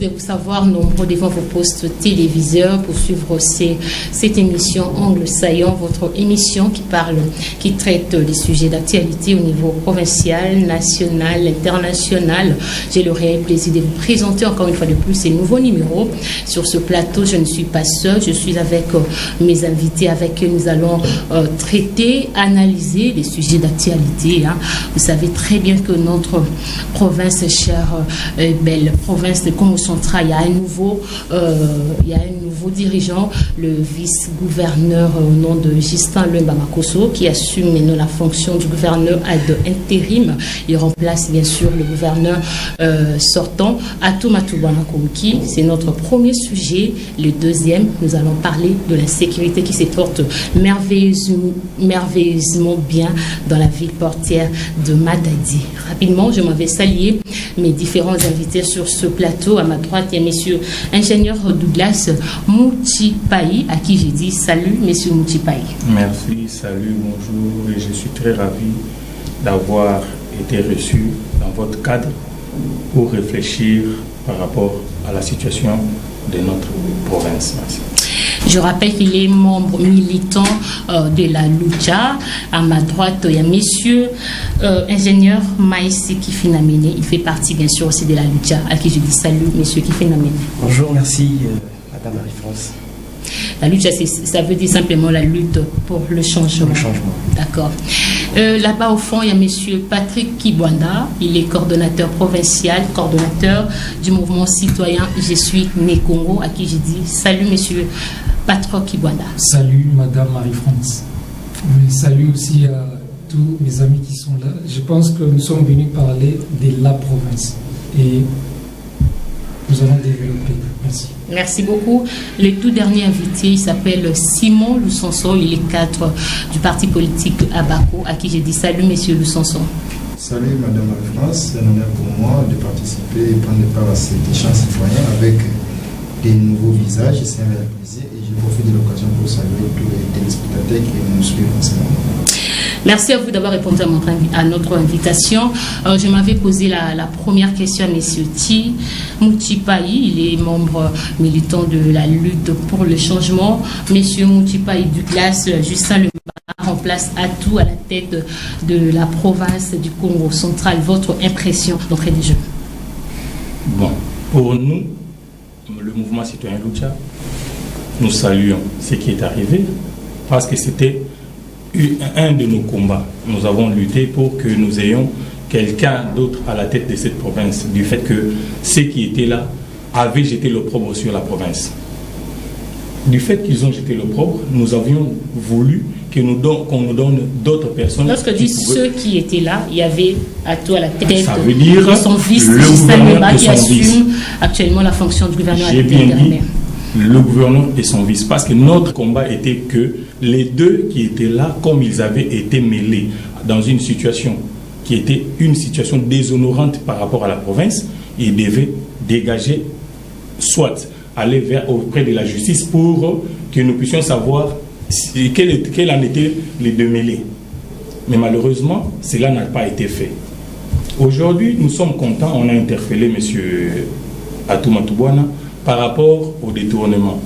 souhaitez-vous savoir nombreux devant vos postes téléviseurs pour suivre cette émission Angle Saillant, votre émission qui traite des sujets d'actualité au niveau provincial, national, international. J'ai le réel plaisir de vous présenter encore une fois de plus ces nouveaux numéros. Sur ce plateau, je ne suis pas seule, je suis avec mes invités avec qui nous allons traiter, analyser les sujets d'actualité. Vous savez très bien que notre province chère, belle province de Congo central, il y a un nouveau dirigeant, le vice-gouverneur au nom de Justin Lemba Makosso, qui assume maintenant la fonction du gouverneur ad intérim. Il remplace bien sûr le gouverneur sortant, Atoumata Bwana-Kourouki. C'est notre premier sujet. Le deuxième, nous allons parler de l'insécurité qui se porte merveilleusement bien dans la ville portière de Matadi. Rapidement, je m'en vais saluer mes différents invités sur ce plateau. À ma droite, il y a monsieur ingénieur Douglas Moutipaï, à qui j'ai dit salut, monsieur Moutipaï. Merci, salut, bonjour, et je suis très ravi d'avoir été reçu dans votre cadre pour réfléchir par rapport à la situation de notre province. Merci. Je rappelle qu'il est membre militant de la Lucha. À ma droite, il y a monsieur ingénieur Maïsi Kifinamene. Il fait partie bien sûr aussi de la Lucha, à qui je dis salut, monsieur Kifinamene. Bonjour, merci, madame Marie-France. La lutte, ça veut dire simplement la lutte pour le changement. Le changement. D'accord. Là-bas, au fond, il y a M. Patrick Kibwanda. Il est coordonnateur provincial, coordonnateur du mouvement citoyen Je suis né Congo, à qui j'ai dit salut, M. Patrick Kibwanda. Salut, madame Marie-France. Salut aussi à tous mes amis qui sont là. Je pense que nous sommes venus parler de la province. Et nous allons développer. Merci. Merci beaucoup. Le tout dernier invité, il s'appelle Simon Lusonso. Il est cadre du parti politique Abako, à qui j'ai dit salut, monsieur Lusonso. Salut, madame Marie-France. C'est un honneur pour moi de participer et prendre part à cet échange citoyen avec des nouveaux visages. C'est un réel plaisir et je profite de l'occasion pour saluer tous les téléspectateurs qui nous suivent en ce moment. Merci à vous d'avoir répondu à notre invitation. Je m'avais posé la première question à M. Moutipaï. Il est membre militant de la lutte pour le changement. M. Moutipaï Douglas, Justin Lemba remplace Atou à la tête de la province du Congo central. Votre impression d'entrée des jeux? Bon, pour nous, le mouvement citoyen Lucha, nous saluons ce qui est arrivé parce que c'était un de nos combats. Nous avons lutté pour que nous ayons quelqu'un d'autre à la tête de cette province, du fait que ceux qui étaient là avaient jeté l'opprobre sur la province. Du fait qu'ils ont jeté l'opprobre, nous avions voulu qu'on nous donne d'autres personnes. Lorsque dit ceux qui étaient là, il y avait Atou à la tête ça veut dire de son fils, Justin Lemba, qui assume actuellement la fonction du gouverneur. J'ai bien dit le gouverneur et son vice, parce que notre combat était que les deux qui étaient là, comme ils avaient été mêlés dans une situation qui était une situation déshonorante par rapport à la province, ils devaient dégager, soit aller auprès de la justice pour que nous puissions savoir quels en étaient les deux mêlés. Mais malheureusement, cela n'a pas été fait. Aujourd'hui, nous sommes contents, on a interpellé M. Atoumata Bwana par rapport au détournement.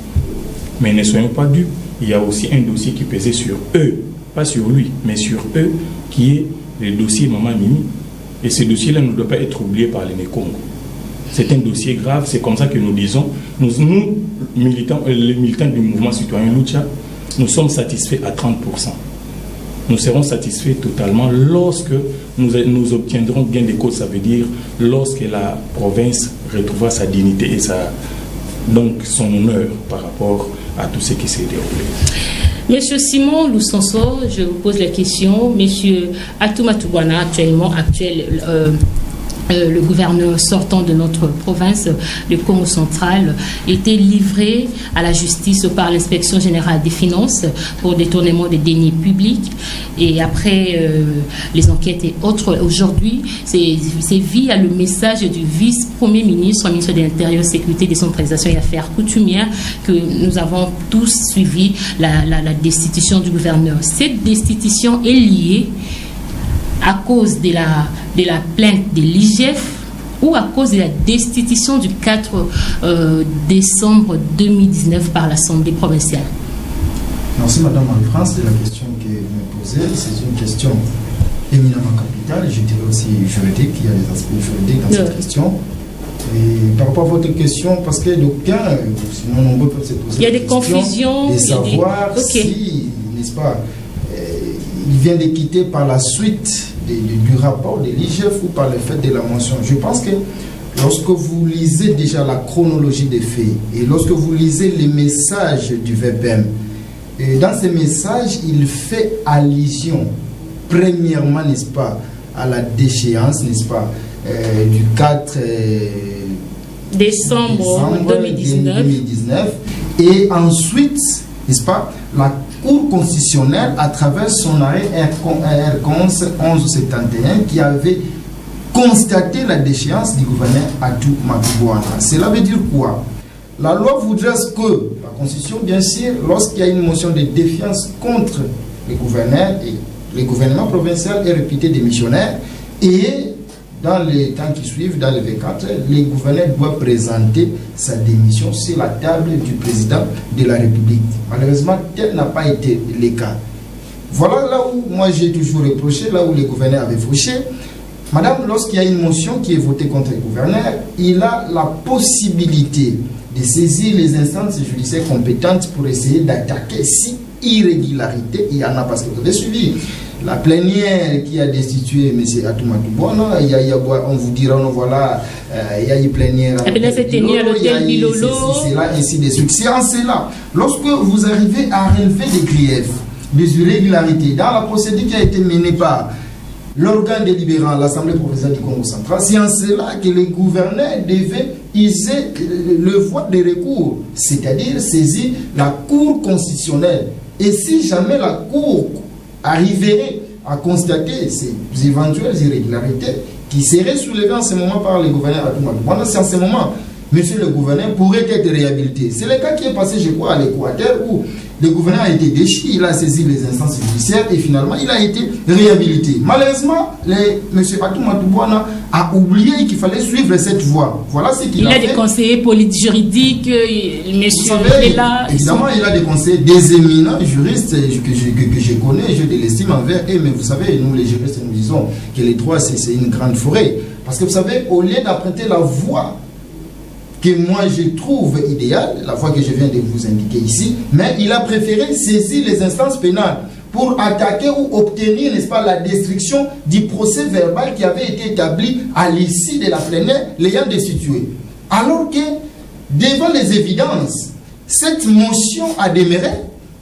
Mais ne soyons pas dupes, il y a aussi un dossier qui pesait sur eux, pas sur lui, mais sur eux, qui est le dossier Maman Mimi. Et ce dossier-là ne doit pas être oublié par les Congo. C'est un dossier grave, c'est comme ça que nous disons, nous militants, les militants du mouvement citoyen Lucha, nous sommes satisfaits à 30%. Nous serons satisfaits totalement lorsque nous obtiendrons gain de cause, ça veut dire lorsque la province retrouvera sa dignité et donc son honneur par rapport à tout ce qui s'est déroulé. Monsieur Simon Lusonso, je vous pose la question. Monsieur Atoumata Bwana, le gouverneur sortant de notre province, le Congo central, était livré à la justice par l'inspection générale des finances pour détournement des deniers publics. Et après les enquêtes et autres, aujourd'hui, c'est via le message du vice-premier ministre, ministre de l'Intérieur, Sécurité, Décentralisation et Affaires coutumières, que nous avons tous suivi la destitution du gouverneur. Cette destitution est liée à cause de la plainte de l'IGF ou à cause de la destitution du 4 décembre 2019 par l'Assemblée provinciale? Merci Madame Marie-France de la question que vous me posez. C'est une question éminemment capitale, je dirais aussi juridique. Il y a des aspects juridiques dans cette question. Et par rapport à votre question, parce que d'aucuns, sinon nombreux peuvent se poser il y a des des confusions, de savoir si, n'est-ce pas, il vient de quitter par la suite du rapport de l'IGF ou par le fait de la mention. Je pense que lorsque vous lisez déjà la chronologie des faits et lorsque vous lisez les messages du VPM, et dans ces messages, il fait allusion, premièrement, n'est-ce pas, à la déchéance, n'est-ce pas, du 4 décembre 2019. Et ensuite, n'est-ce pas, la Cour constitutionnelle, à travers son arrêt R11 1171, qui avait constaté la déchéance du gouverneur Atou Matubwana. Cela veut dire quoi? La loi voudrait que la Constitution, bien sûr, lorsqu'il y a une motion de défiance contre les gouverneurs, et le gouvernement provincial est réputé démissionnaire, et dans les temps qui suivent, dans le V4, le gouverneur doit présenter sa démission sur la table du président de la République. Malheureusement, tel n'a pas été le cas. Voilà là où moi j'ai toujours reproché, là où le gouverneur avait fauché. Madame, lorsqu'il y a une motion qui est votée contre le gouverneur, il a la possibilité de saisir les instances judiciaires compétentes pour essayer d'attaquer si irrégularité il y en a, parce que vous avez suivi la plénière qui a destitué M. Atou Matubwana. On vous dira, non, voilà, il y a une plénière à l'hôtel Bilolo, c'est là, ainsi de suite. C'est en cela, lorsque vous arrivez à relever des griefs, des irrégularités dans la procédure qui a été menée par l'organe délibérant, l'Assemblée provinciale du Congo central, c'est en cela que les gouverneurs devaient user le voie des recours, c'est-à-dire saisir la Cour constitutionnelle. Et si jamais la Cour arriverait à constater ces éventuelles irrégularités qui seraient soulevées en ce moment par le gouverneur Atou Matubwana, c'est en ce moment, monsieur le gouverneur pourrait être réhabilité. C'est le cas qui est passé, je crois, à l'Équateur, où le gouverneur a été déchu, il a saisi les instances judiciaires et finalement il a été réhabilité. Malheureusement, monsieur Atou Matubwana a oublié qu'il fallait suivre cette voie. Voilà ce qu'il a fait. Il a des conseillers juridiques, monsieur là. Évidemment, il a des conseillers, des éminents juristes que je connais, j'ai de l'estime envers eux, mais vous savez, nous les juristes, nous disons que les droits, c'est une grande forêt. Parce que vous savez, au lieu d'emprunter la voie que moi je trouve idéal, la voie que je viens de vous indiquer ici, mais il a préféré saisir les instances pénales pour attaquer ou obtenir, n'est-ce pas, la destruction du procès verbal qui avait été établi à l'issue de la plénière l'ayant destitué. Alors que, devant les évidences, cette motion a demeuré,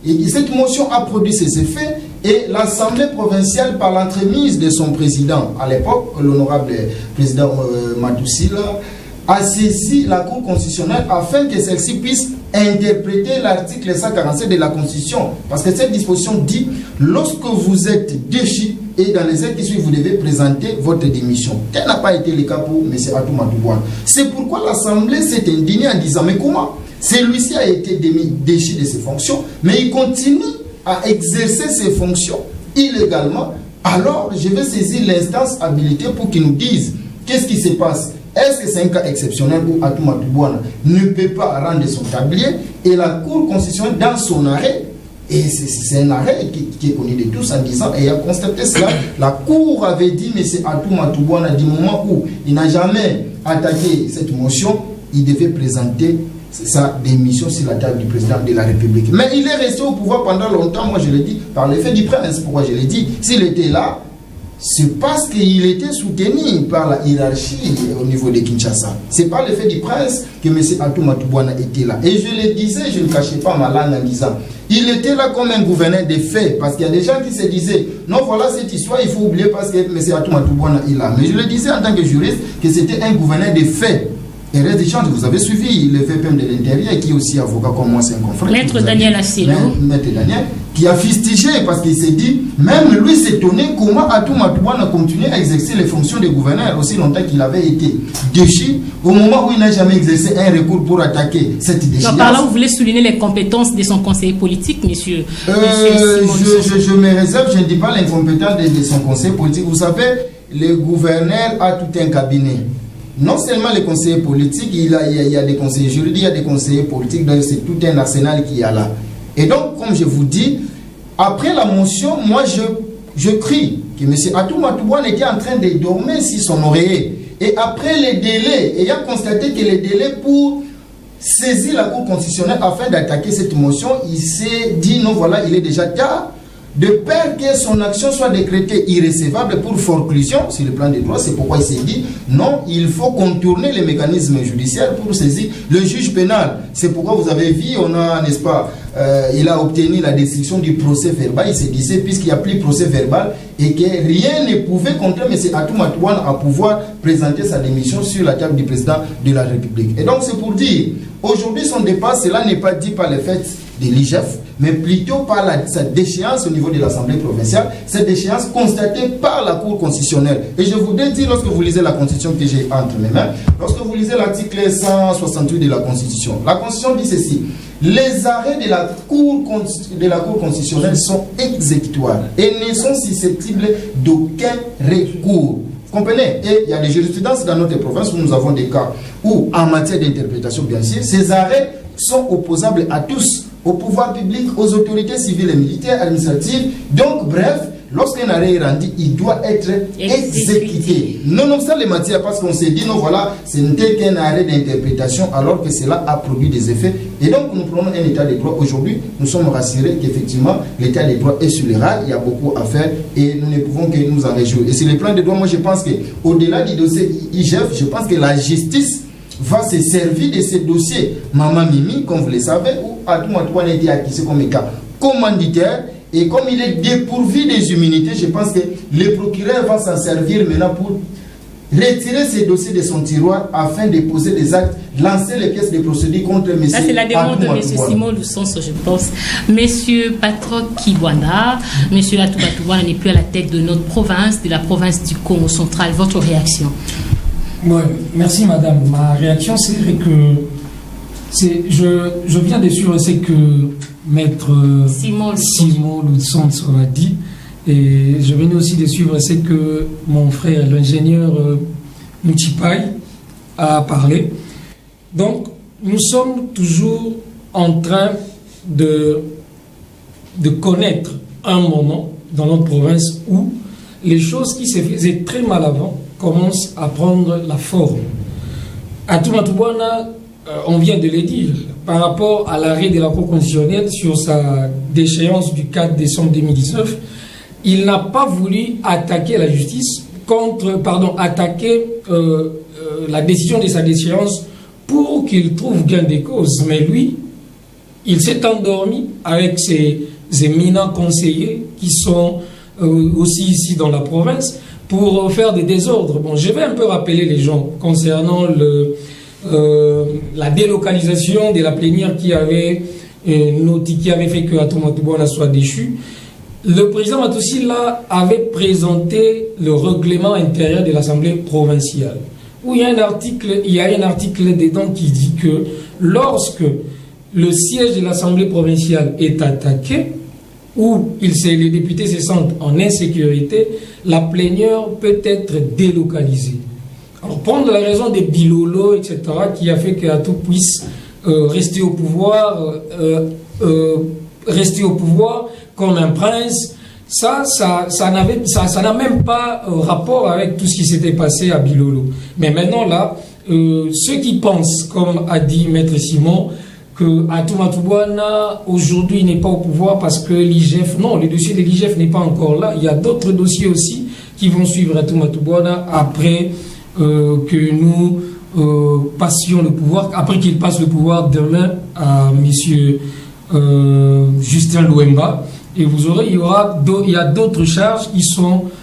et cette motion a produit ses effets, et l'Assemblée provinciale, par l'entremise de son président, à l'époque, l'honorable président Matousila, a saisi la Cour constitutionnelle afin que celle-ci puisse interpréter l'article 147 de la Constitution. Parce que cette disposition dit, lorsque vous êtes déchu et dans les heures qui suivent, vous devez présenter votre démission. Tel n'a pas été le cas pour M. Atou Matubwana. C'est pourquoi l'Assemblée s'est indignée en disant, mais comment? Celui-ci a été déchu de ses fonctions, mais il continue à exercer ses fonctions illégalement. Alors, je vais saisir l'instance habilitée pour qu'ils nous disent qu'est-ce qui se passe. Est-ce que c'est un cas exceptionnel où Atou Matubwana ne peut pas rendre son tablier? Et la Cour constitutionnelle, dans son arrêt, et c'est un arrêt qui est connu de tous en disant, et a constaté cela, la Cour avait dit, mais c'est Atou Matubwana, du moment où il n'a jamais attaqué cette motion, il devait présenter sa démission sur la table du président de la République. Mais il est resté au pouvoir pendant longtemps, moi je l'ai dit, par l'effet du prince. Pourquoi je l'ai dit? S'il était là, c'est parce qu'il était soutenu par la hiérarchie au niveau de Kinshasa. C'est par l'effet du prince que M. Atou Matubwana était là. Et je le disais, je ne cachais pas ma langue en disant, il était là comme un gouverneur de fait, parce qu'il y a des gens qui se disaient, non, voilà cette histoire, il faut oublier parce que M. Atou Matubwana est là. Mais je le disais en tant que juriste que c'était un gouverneur de fait. Et reste des gens, vous avez suivi le VPM de l'Intérieur, qui est aussi avocat comme moi, c'est un confrère. Maître Daniel Assilo. Maître Daniel, qui a fustigé parce qu'il s'est dit, même lui s'étonnait comment Atou Matubwana continuait à exercer les fonctions de gouverneur aussi longtemps qu'il avait été déchu, au moment où il n'a jamais exercé un recours pour attaquer cette déchéance. Par là, vous voulez souligner les compétences de son conseiller politique, monsieur je me réserve, je ne dis pas l'incompétence de son conseiller politique. Vous savez, le gouverneur a tout un cabinet. non seulement les conseillers politiques, il y a des conseillers juridiques, il y a des conseillers politiques, donc c'est tout un arsenal qui est là. Et donc, comme je vous dis, après la motion, moi je crie que M. Atouma Toubouane était en train de dormir sur son oreiller. Et après les délais, ayant constaté que les délais pour saisir la Cour constitutionnelle afin d'attaquer cette motion, il s'est dit non, voilà, il est déjà tard. De peur que son action soit décrétée irrécevable pour forclusion sur le plan des droits, c'est pourquoi il s'est dit non, il faut contourner les mécanismes judiciaires pour saisir le juge pénal. C'est pourquoi vous avez vu, on a, n'est-ce pas, il a obtenu la destruction du procès verbal. Il se disait, puisqu'il n'y a plus de procès verbal et que rien ne pouvait contraindre M. Atouma Toubouane à pouvoir présenter sa démission sur la table du président de la République. Et donc c'est pour dire, aujourd'hui son départ, cela n'est pas dit par le fait de l'IGF, mais plutôt par sa déchéance au niveau de l'Assemblée provinciale, cette déchéance constatée par la Cour constitutionnelle. Et je voudrais dire, lorsque vous lisez la Constitution que j'ai entre mes mains, lorsque vous lisez l'article 168 de la Constitution dit ceci: les arrêts de la Cour constitutionnelle sont exécutoires et ne sont susceptibles d'aucun recours. Vous comprenez? Et il y a des jurisprudences dans notre province où nous avons des cas où, en matière d'interprétation, bien sûr, ces arrêts sont opposables à tous, au pouvoir public, aux autorités civiles et militaires, administratives. Donc, bref, lorsqu'un arrêt est rendu, il doit être exécuté. Nonobstant les matières, parce qu'on s'est dit, non, voilà, ce n'était qu'un arrêt d'interprétation, alors que cela a produit des effets. Et donc, nous prenons un état des droits. Aujourd'hui, nous sommes rassurés qu'effectivement, l'état des droits est sur les rails. Il y a beaucoup à faire et nous ne pouvons que nous en réjouir. Et sur le plan des droits, moi, je pense qu'au-delà du dossier IGF, je pense que la justice va se servir de ces dossiers Maman Mimi, comme vous le savez, où Atouma Toubouane a été accusé comme un cas commanditaire. Et comme il est dépourvu des immunités, je pense que le procureur va s'en servir maintenant pour retirer ces dossiers de son tiroir afin de poser des actes, lancer les pièces de procédure contre M. Ça, c'est la demande de M. Simon Lusonso, je pense. M. Patrick Kibwanda, M. Atouma Toubouane n'est plus à la tête de notre province, de la province du Congo central. Votre réaction? Ouais, merci madame. Ma réaction, c'est que je viens de suivre ce que maître Simon Lusonso a dit, et je venais aussi de suivre ce que mon frère l'ingénieur Mouchipai a parlé. Donc nous sommes toujours en train de connaître un moment dans notre province où les choses qui se faisaient très mal avant commence à prendre la forme. Atouma Toubouane, on vient de le dire, par rapport à l'arrêt de la Cour constitutionnelle sur sa déchéance du 4 décembre 2019, il n'a pas voulu attaquer la justice, attaquer la décision de sa déchéance pour qu'il trouve gain de cause. Mais lui, il s'est endormi avec ses éminents conseillers qui sont aussi ici dans la province, pour faire des désordres. Bon, je vais un peu rappeler les gens concernant la délocalisation de la plénière qui avait fait que Atouma Toubouane soit déchu. Le président Matousila avait présenté le règlement intérieur de l'Assemblée provinciale, où il y a un article dedans qui dit que lorsque le siège de l'Assemblée provinciale est attaqué, où les députés se sentent en insécurité, la plénière peut être délocalisée. Alors, prendre la raison des Bilolo, etc., qui a fait qu'Atou puisse rester au pouvoir comme un prince, ça n'a même pas rapport avec tout ce qui s'était passé à Bilolo. Mais maintenant, là, ceux qui pensent, comme a dit Maître Simon, que Atouma Toubouane aujourd'hui n'est pas au pouvoir parce que l'IGF, non, le dossier de l'IGF n'est pas encore là. Il y a d'autres dossiers aussi qui vont suivre Atouma Toubouane après que nous passions le pouvoir, après qu'il passe le pouvoir demain à monsieur Justin Louemba. Et vous aurez, il y a d'autres charges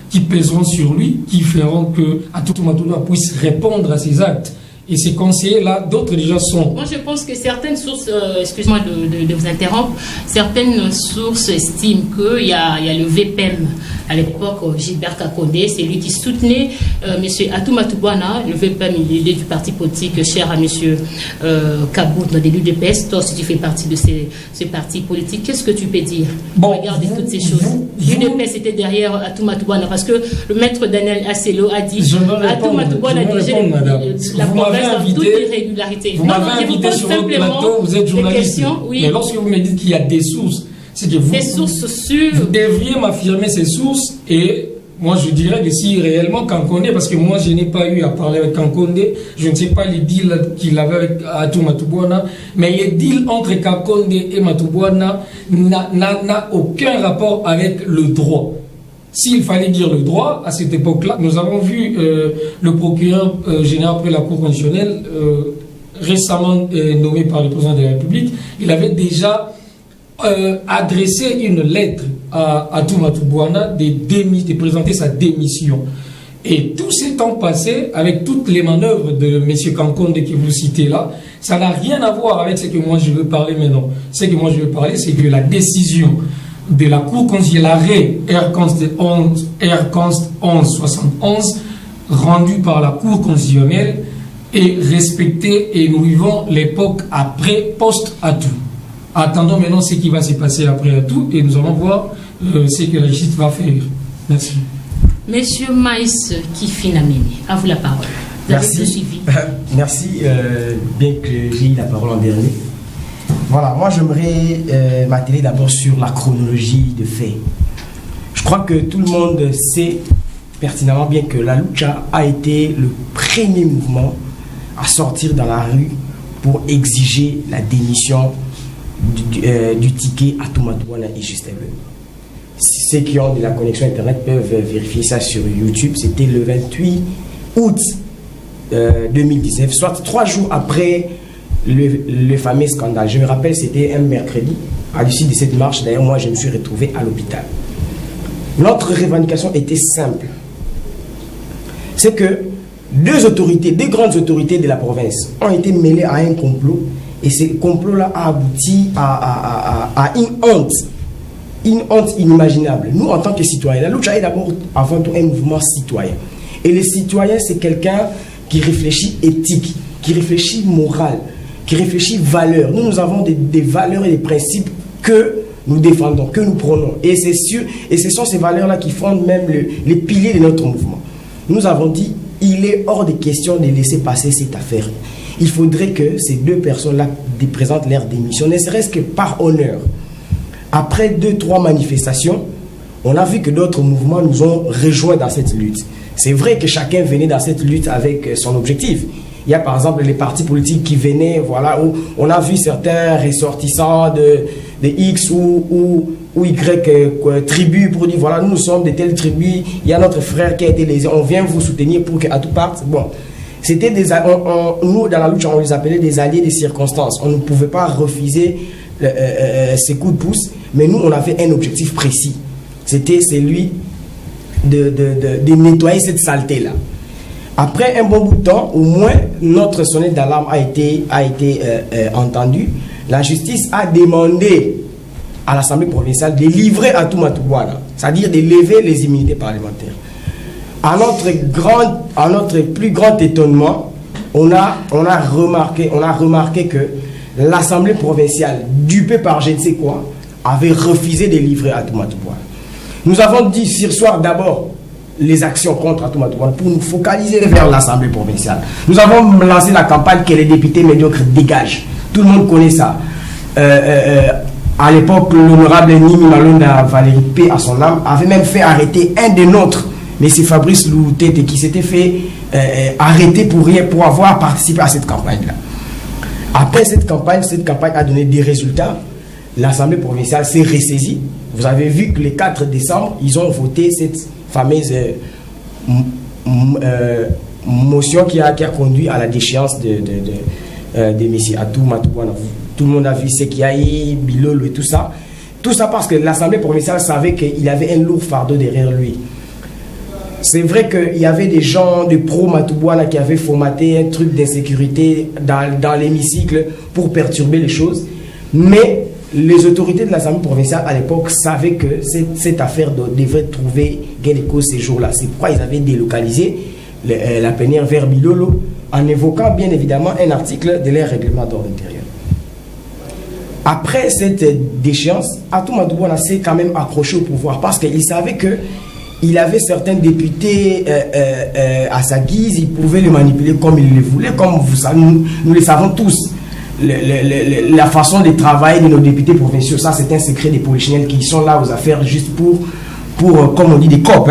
qui pèseront sur lui, qui feront que Atouma Toubouane puisse répondre à ses actes. Et ces conseillers-là, d'autres déjà sont. Moi, je pense que certaines sources, excusez-moi de vous interrompre, certaines sources estiment qu'il y a le VPM. À l'époque, Gilbert Kakondé, c'est lui qui soutenait M. Atumatu Bwana. Le VPM, il est du parti politique cher à M. Kabout, de l'UDPS. Toi, si tu fais partie de ce parti politique, qu'est-ce que tu peux dire? Regardez toutes ces choses. L'UDPS était derrière Atumatu Bwana parce que le maître Daniel Asselo a dit Atumatu Bwana dirigeait la province dans toute irrégularité. Vous m'avez invité sur votre plateau, vous êtes journaliste. Oui. Mais lorsque vous me dites qu'il y a des sources, c'est que des sources sûres. Vous devriez m'affirmer ces sources et moi je dirais que si réellement Kankonde, parce que moi je n'ai pas eu à parler avec Kankonde, je ne sais pas les deals qu'il avait avec Atumatu Bwana, mais les deals entre Kankonde et Matubwana n'a aucun rapport avec le droit. S'il fallait dire le droit, à cette époque-là, nous avons vu le procureur général après la Cour constitutionnelle, récemment nommé par le président de la République, il avait déjà adressé une lettre à Atumatu Bwana de présenter sa démission. Et tout ce temps passé, avec toutes les manœuvres de M. Kankonde que vous citez là, ça n'a rien à voir avec ce que moi je veux parler maintenant. Ce que moi je veux parler, c'est que la décision de la Cour constitutionnelle, l'arrêt R-Const 1171, rendu par la Cour constitutionnelle, est respecté et nous vivons l'époque après post-Atout. Attendons maintenant ce qui va se passer après Atout et nous allons voir ce que la justice va faire. Merci. Monsieur Maïs Kifinamini, à vous la parole. Vous Merci. avez tout suivi. Merci, bien que j'ai eu la parole en dernier. Voilà, moi j'aimerais m'atteler d'abord sur la chronologie de faits. Je crois que tout le monde sait pertinemment bien que la lucha a été le premier mouvement à sortir dans la rue pour exiger la démission du ticket Atumatu Bwana et Justin Bleu. Ceux qui ont de la connexion internet peuvent vérifier ça sur YouTube. C'était le 28 août 2019, soit 3 jours après le fameux scandale. Je me rappelle, c'était un mercredi. À l'issue de cette marche, d'ailleurs, moi, je me suis retrouvé à l'hôpital. Notre revendication était simple. C'est que deux grandes autorités de la province ont été mêlées à un complot. Et ce complot-là a abouti à une honte inimaginable. Nous, en tant que citoyens, la lucha est d'abord, avant tout, un mouvement citoyen. Et le citoyen, c'est quelqu'un qui réfléchit éthique, qui réfléchit morale, qui réfléchit valeur. Nous avons des valeurs et des principes que nous défendons, que nous prenons. Et c'est sûr, et ce sont ces valeurs-là qui fondent même les piliers de notre mouvement. Nous avons dit, il est hors de question de laisser passer cette affaire. Il faudrait que ces deux personnes-là présentent leur démission, ne serait-ce que par honneur. Après 2-3 manifestations, on a vu que d'autres mouvements nous ont rejoints dans cette lutte. C'est vrai que chacun venait dans cette lutte avec son objectif. Il y a par exemple les partis politiques qui venaient, voilà, où on a vu certains ressortissants de X ou Y tribus pour dire voilà, nous sommes de telles tribus, il y a notre frère qui a été lésé, on vient vous soutenir pour qu'à tout parte. Bon, c'était nous dans la lutte, on les appelait des alliés des circonstances. On ne pouvait pas refuser ces coups de pouce, mais nous on avait un objectif précis. C'était celui de nettoyer cette saleté-là. Après un bon bout de temps, au moins notre sonnette d'alarme a été entendue. La justice a demandé à l'Assemblée provinciale de livrer Atumatu Bwana, c'est-à-dire de lever les immunités parlementaires. À notre plus grand étonnement, on a remarqué que l'Assemblée provinciale, dupée par je ne sais quoi, avait refusé de livrer Atumatu Bwana. Nous avons dit ce soir d'abord les actions contre Atumatu Bwana pour nous focaliser vers l'Assemblée provinciale. Nous avons lancé la campagne que les députés médiocres dégagent. Tout le monde connaît ça. À l'époque, l'honorable Nimi Malonda Valérie P. à son âme avait même fait arrêter un des nôtres, mais c'est Fabrice Loutete qui s'était fait arrêter pour avoir participé à cette campagne-là. Après cette campagne a donné des résultats. L'Assemblée provinciale s'est ressaisie. Vous avez vu que le 4 décembre, ils ont voté cette fameuse motion qui a conduit à la déchéance de M. Atumatu Bwana. Tout le monde a vu ce qu'il y a eu, Bilolo et tout ça. Tout ça parce que l'Assemblée provinciale savait qu'il avait un lourd fardeau derrière lui. C'est vrai qu'il y avait des gens de pro-Matubwana qui avaient formaté un truc d'insécurité dans l'hémicycle pour perturber les choses. Mais les autorités de l'Assemblée provinciale à l'époque savaient que cette affaire devrait trouver gain de cause ces jours-là. C'est pourquoi ils avaient délocalisé la plénière vers Bilolo en évoquant bien évidemment un article de leur règlement d'ordre intérieur. Après cette déchéance, Atou Matubwana s'est quand même accroché au pouvoir parce qu'il savait qu'il avait certains députés à sa guise, il pouvait les manipuler comme il le voulait, comme vous savez, nous le savons tous. La façon de travailler de nos députés provinciaux, ça c'est un secret des polichinelles qui sont là aux affaires juste pour comme on dit, des copes.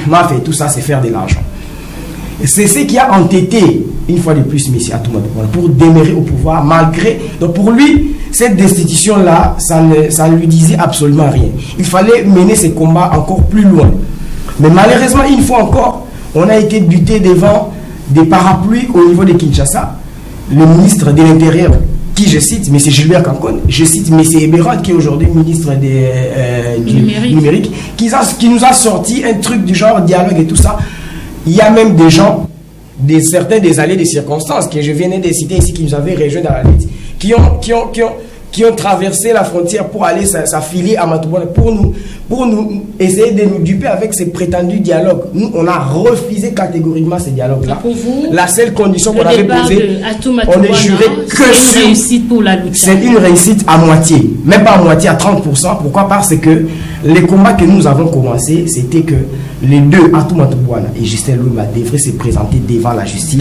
Maf et tout ça, c'est faire de l'argent. C'est ce qui a entêté, une fois de plus, M. Atou Matubwana pour demeurer au pouvoir, malgré... Donc pour lui, cette destitution-là, ça ne lui disait absolument rien. Il fallait mener ces combats encore plus loin. Mais malheureusement, une fois encore, on a été buté devant des parapluies au niveau de Kinshasa. Le ministre de l'Intérieur, qui je cite, M. Gilbert Kankone, je cite M. Eberhard, qui est aujourd'hui ministre du numérique, qui nous a sorti un truc du genre dialogue et tout ça. Il y a même des gens, certains des allées des circonstances, que je venais de citer ici, qui nous avaient rejoints dans la lutte, qui ont traversé la frontière pour aller s'affilier à Matubwana, pour nous essayer de nous duper avec ces prétendus dialogues. Nous, on a refusé catégoriquement ces dialogues-là. Pour vous, la seule condition qu'on avait posée, on est juré que c'est une réussite pour la lutte. C'est une réussite à moitié, même pas à moitié, à 30%. Pourquoi? Parce que les combats que nous avons commencés, c'était que les deux, Atou Matubwana et Justin Lwemba, devraient se présenter devant la justice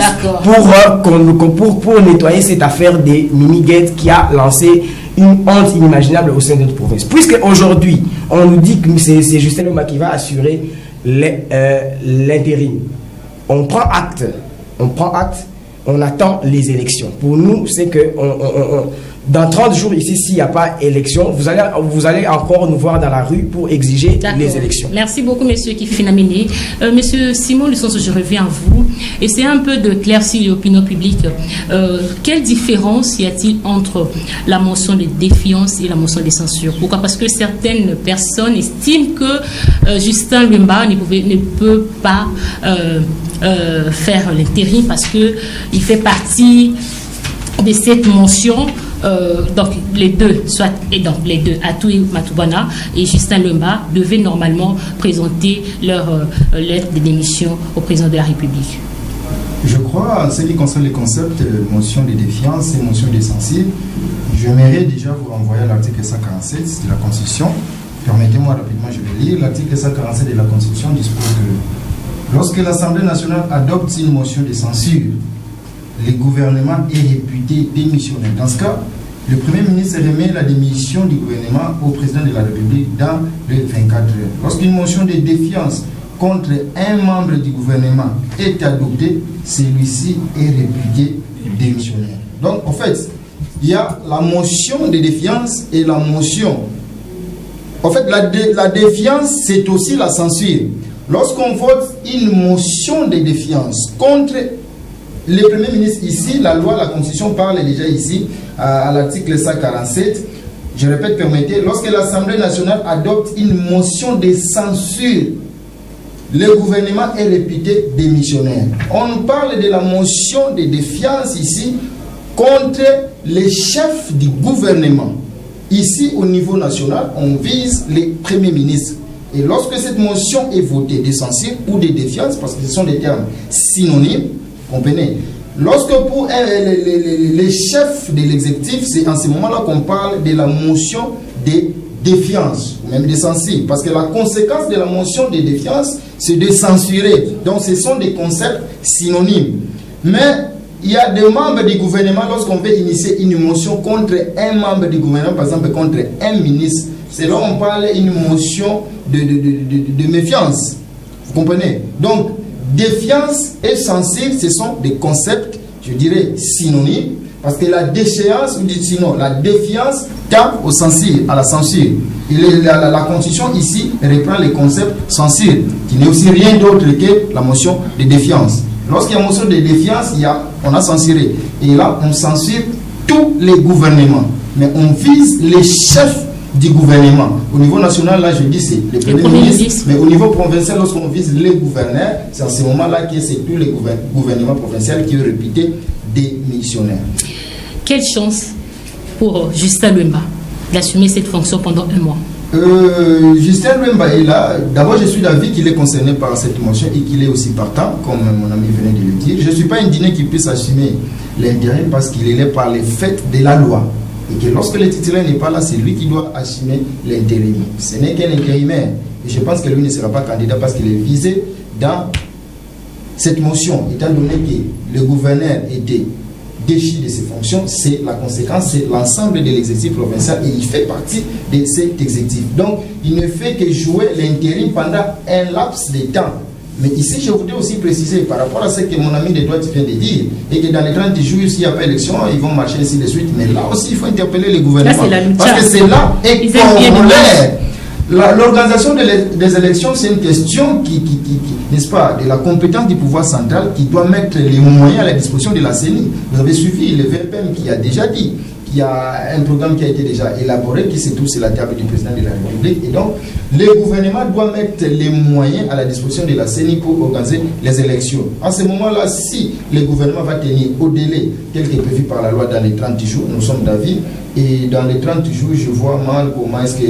pour nettoyer cette affaire des mini-guettes qui a lancé une honte inimaginable au sein de notre province. Puisque aujourd'hui, on nous dit que c'est Justin Lwemba qui va assurer l'intérim. On prend acte, on attend les élections. Pour nous, c'est que dans 30 jours ici, s'il n'y a pas élection, vous allez encore nous voir dans la rue pour exiger les élections. Merci beaucoup, monsieur Kifinamini. Monsieur Simon Lussonso, je reviens à vous. Et c'est un peu de claircir l'opinion publique. Quelle différence y a-t-il entre la motion de défiance et la motion de censure? Pourquoi? Parce que certaines personnes estiment que Justin Lwemba ne peut pas faire l'intérim parce qu'il fait partie de cette motion. Donc les deux, Atou Matubwana et Justin Lwemba, devaient normalement présenter leur lettre de démission au président de la République. Je crois, en ce qui concerne les concepts motion de défiance et motion de censure, j'aimerais déjà vous renvoyer à l'article 147 de la Constitution. Permettez-moi rapidement, je vais lire. L'article 147 de la Constitution dispose que lorsque l'Assemblée nationale adopte une motion de censure, le gouvernement est réputé démissionnaire. Dans ce cas, le Premier ministre remet la démission du gouvernement au président de la République dans les 24 heures. Lorsqu'une motion de défiance contre un membre du gouvernement est adoptée, celui-ci est réputé démissionnaire. Donc, en fait, il y a la motion de défiance et la motion. En fait, la défiance, c'est aussi la censure. Lorsqu'on vote une motion de défiance contre le Premier ministre, ici, la loi, la Constitution parle déjà ici, à l'article 147, je répète, permettez, lorsque l'Assemblée nationale adopte une motion de censure, le gouvernement est réputé démissionnaire. On parle de la motion de défiance ici contre les chefs du gouvernement. Ici, au niveau national, on vise les premiers ministres. Et lorsque cette motion est votée de censure ou de défiance, parce que ce sont des termes synonymes, comprenez, lorsque pour les chefs de l'exécutif, c'est en ce moment-là qu'on parle de la motion de défiance, ou même de censure, parce que la conséquence de la motion de défiance, c'est de censurer. Donc ce sont des concepts synonymes. Mais il y a des membres du gouvernement, lorsqu'on veut initier une motion contre un membre du gouvernement, par exemple contre un ministre, c'est là on parle d'une motion de méfiance. Vous comprenez? Donc, défiance et censure, ce sont des concepts, je dirais, synonymes, parce que la déchéance, ou sinon, la défiance tape au censure, à la censure. Et la Constitution ici reprend les concepts censure, qui n'est aussi rien d'autre que la motion de défiance. Lorsqu'il y a une motion de défiance, on a censuré. Et là, on censure tous les gouvernements. Mais on vise les chefs du gouvernement. Au niveau national, là, je dis c'est le Premier ministre, mais au niveau provincial, lorsqu'on vise les gouverneurs, c'est en ce moment-là que c'est tous les gouvernements provinciaux qui ont réputé des missionnaires. Quelle chance pour Justin Lwemba d'assumer cette fonction pendant 1 mois? Justin Lwemba est là. D'abord, je suis d'avis qu'il est concerné par cette motion et qu'il est aussi partant, comme mon ami venait de le dire. Je ne suis pas indigné qu'il puisse assumer l'intérim parce qu'il est là par les faits de la loi. Et que lorsque le titulaire n'est pas là, c'est lui qui doit assumer l'intérim. Ce n'est qu'un intérimaire. Et je pense que lui ne sera pas candidat parce qu'il est visé dans cette motion, étant donné que le gouverneur était déchu de ses fonctions, c'est la conséquence, c'est l'ensemble de l'exécutif provincial et il fait partie de cet exécutif. Donc, il ne fait que jouer l'intérim pendant un laps de temps. Mais ici, je voudrais aussi préciser par rapport à ce que mon ami de droite vient de dire, et que dans les 30 jours, s'il n'y a pas élection, ils vont marcher ainsi de suite. Mais là aussi, il faut interpeller le gouvernement. Là, parce que c'est là et l'organisation des élections, c'est une question qui n'est-ce pas, de la compétence du pouvoir central qui doit mettre les moyens à la disposition de la CENI. Vous avez suivi le VPM qui a déjà dit qu'il y a un programme qui a été déjà élaboré, qui se trouve sur la table du président de la République. Et donc, le gouvernement doit mettre les moyens à la disposition de la CENI pour organiser les élections. En ce moment-là, si le gouvernement va tenir au délai tel que prévu par la loi dans les 30 jours, nous sommes d'avis, et dans les 30 jours, je vois mal comment est-ce que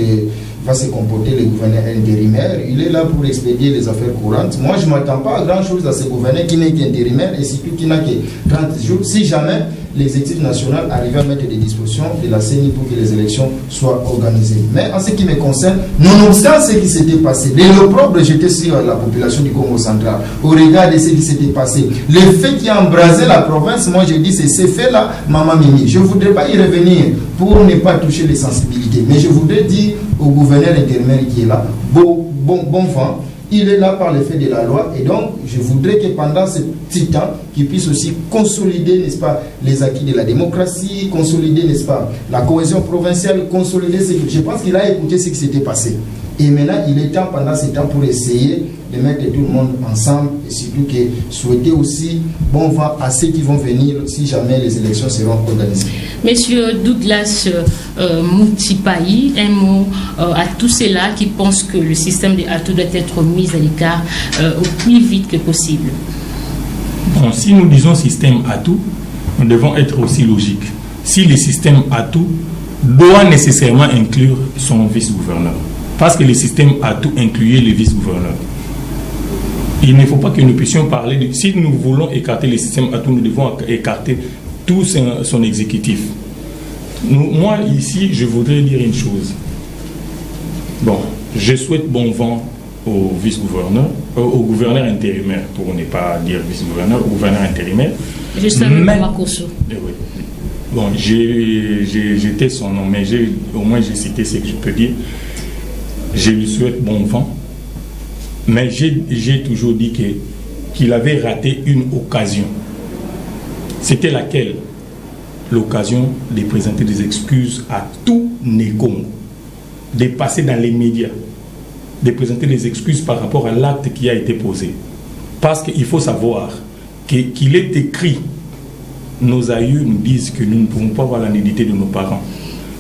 va se comporter le gouverneur intérimaire. Il est là pour expédier les affaires courantes. Moi, je ne m'attends pas à grand-chose à ce gouverneur qui n'est qu'intérimaire et surtout qui n'a que 30 jours. Si jamais l'exécutif national arrive à mettre des dispositions de la CENI pour que les élections soient organisées. Mais en ce qui me concerne, nonobstant ce qui s'était passé, l'opprobre jeté sur la population du Congo central, au regard de ce qui s'était passé, le fait qui a embrasé la province, moi je dis c'est ces faits-là, Maman Mimi. Je ne voudrais pas y revenir pour ne pas toucher les sensibilités, mais je voudrais dire au gouverneur intérimaire qui est là, bon vent, il est là par l'effet de la loi et donc je voudrais que pendant ce petit temps, qu'il puisse aussi consolider, n'est-ce pas, les acquis de la démocratie, consolider, n'est-ce pas, la cohésion provinciale, consolider ce que... Je pense qu'il a écouté ce qui s'était passé. Et maintenant, il est temps, pendant ce temps, pour essayer de mettre tout le monde ensemble et surtout que souhaiter aussi bon vent à ceux qui vont venir si jamais les élections seront organisées. Monsieur Douglas Moutipayi, un mot à tous ceux-là qui pensent que le système de Atout doit être mis à l'écart au plus vite que possible. Bon, si nous disons système Atout, nous devons être aussi logiques. Si le système Atout doit nécessairement inclure son vice-gouverneur, parce que le système Atout incluait le vice-gouverneur. Il ne faut pas que nous puissions parler de... Si nous voulons écarter le système Atout, nous devons écarter tout son exécutif. Moi, ici, je voudrais dire une chose. Bon, je souhaite bon vent au vice-gouverneur, au gouverneur intérimaire, pour ne pas dire vice-gouverneur, au gouverneur intérimaire. Je savais Makoso. Oui. Bon, j'étais son nom, mais au moins j'ai cité ce que je peux dire. Je lui souhaite bon vent, mais j'ai toujours dit qu'il avait raté une occasion. C'était laquelle? L'occasion de présenter des excuses à tout Nékongo, de passer dans les médias, de présenter des excuses par rapport à l'acte qui a été posé. Parce qu'il faut savoir qu'il est écrit, nos aïeux nous disent que nous ne pouvons pas voir la nudité de nos parents.